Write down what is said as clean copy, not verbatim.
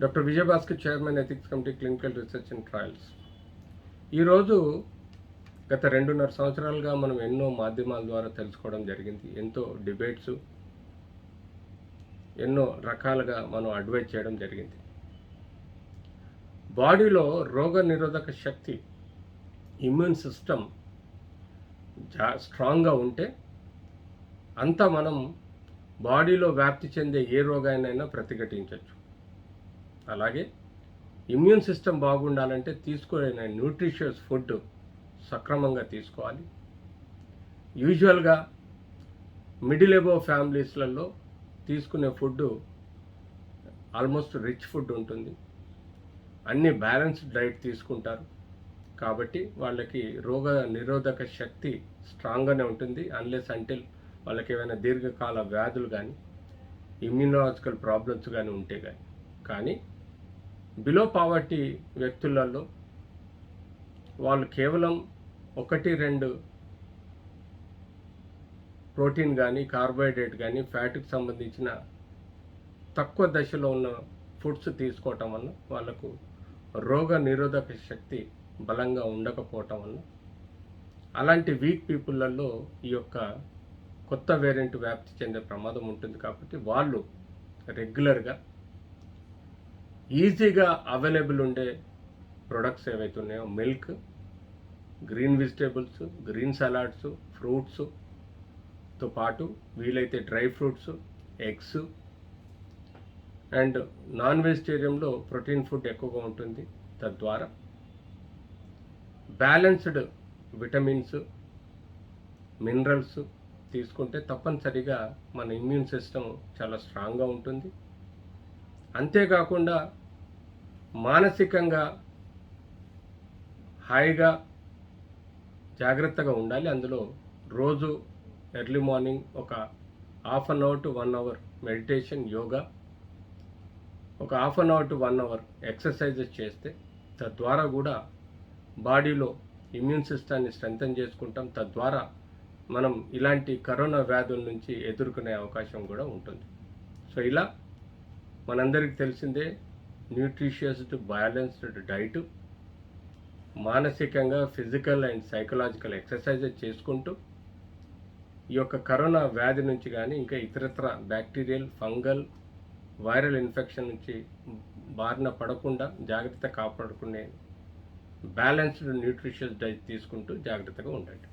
Doctor Vijayabhaskar chairman ethics committee clinical research and trials. ఈరోజు గత 2.5 సంవత్సరాలుగా మనం ఎన్నో మాధ్యమాల ద్వారా తెలుసుకోవడం జరిగింది. ఎంతో డిబేట్స్, ఎన్నో రకాలుగా మనం అడ్వైజ్ చేయడం జరిగింది. బాడీలో రోగ నిరోధక శక్తి, ఇమ్యూన్ సిస్టమ్ స్ట్రాంగ్గా ఉంటే అంతా మనం బాడీలో వ్యాప్తి చెందే ఏ రోగాన్నైనా ప్రతిఘటించవచ్చు. అలాగే ఇమ్యూన్ సిస్టమ్ బాగుండాలంటే తీసుకునే న్యూట్రిషియస్ ఫుడ్ సక్రమంగా తీసుకోవాలి. యూజువల్గా మిడిల్ ఎబోవ్ ఫ్యామిలీస్లలో తీసుకునే ఫుడ్ ఆల్మోస్ట్ రిచ్ ఫుడ్ ఉంటుంది. అన్ని బ్యాలెన్స్డ్ డైట్ తీసుకుంటారు కాబట్టి వాళ్ళకి రోగ నిరోధక శక్తి స్ట్రాంగ్గానే ఉంటుంది. అన్లెస్ అంటిల్ వాళ్ళకి ఏమైనా దీర్ఘకాల వ్యాధులు కానీ ఇమ్యూనాలజికల్ ప్రాబ్లమ్స్ కానీ ఉంటే కానీ బిలో పావర్టీ వ్యక్తులలో వాళ్ళు కేవలం 1-2 ప్రోటీన్ కానీ కార్బోహైడ్రేట్ కానీ ఫ్యాట్కి సంబంధించిన తక్కువ దశలో ఉన్న ఫుడ్స్ తీసుకోవటం వల్ల వాళ్ళకు రోగ నిరోధక శక్తి బలంగా ఉండకపోవటం వల్ల అలాంటి వీక్ పీపుల్లలో ఈ యొక్క కొత్త వేరియంట్ వ్యాప్తి చెందే ప్రమాదం ఉంటుంది. కాబట్టి వాళ్ళు రెగ్యులర్గా ఈజీగా అవైలబుల్ ఉండే ప్రొడక్ట్స్ ఏవైతే ఉన్నాయో milk, green vegetables, green salads, ఫ్రూట్స్తో పాటు వీలైతే dry fruits, eggs and non వెజిటేరియన్లో ప్రోటీన్ ఫుడ్ ఎక్కువగా ఉంటుంది. తద్వారా బ్యాలెన్స్డ్ విటమిన్స్, మినరల్స్ తీసుకుంటే తప్పనిసరిగా మన ఇమ్యూన్ సిస్టమ్ చాలా స్ట్రాంగ్గా ఉంటుంది. అంతేకాకుండా మానసికంగా హాయిగా జాగ్రత్తగా ఉండాలి. అందులో రోజు ఎర్లీ మార్నింగ్ ఒక ½ an hour to 1 hour meditation, yoga, ఒక ½ an hour to 1 hour exercises చేస్తే తద్వారా కూడా బాడీలో ఇమ్యూన్ సిస్టాన్ని స్ట్రెంథన్ చేసుకుంటాం. తద్వారా మనం ఇలాంటి కరోనా వ్యాధుల నుంచి ఎదుర్కొనే అవకాశం కూడా ఉంటుంది. సో ఇలా మనందరికీ తెలిసిందే న్యూట్రిషియస్ బ్యాలెన్స్డ్ డైట్, మానసికంగా ఫిజికల్ అండ్ సైకలాజికల్ ఎక్సర్సైజెస్ చేసుకుంటూ ఈ యొక్క కరోనా వ్యాధి నుంచి కానీ ఇంకా ఇతరత్ర బ్యాక్టీరియల్, ఫంగల్, వైరల్ ఇన్ఫెక్షన్ నుంచి బారిన పడకుండా జాగ్రత్త కాపాడుకునే బ్యాలెన్స్డ్ న్యూట్రిషియస్ డైట్ తీసుకుంటూ జాగ్రత్తగా ఉండండి.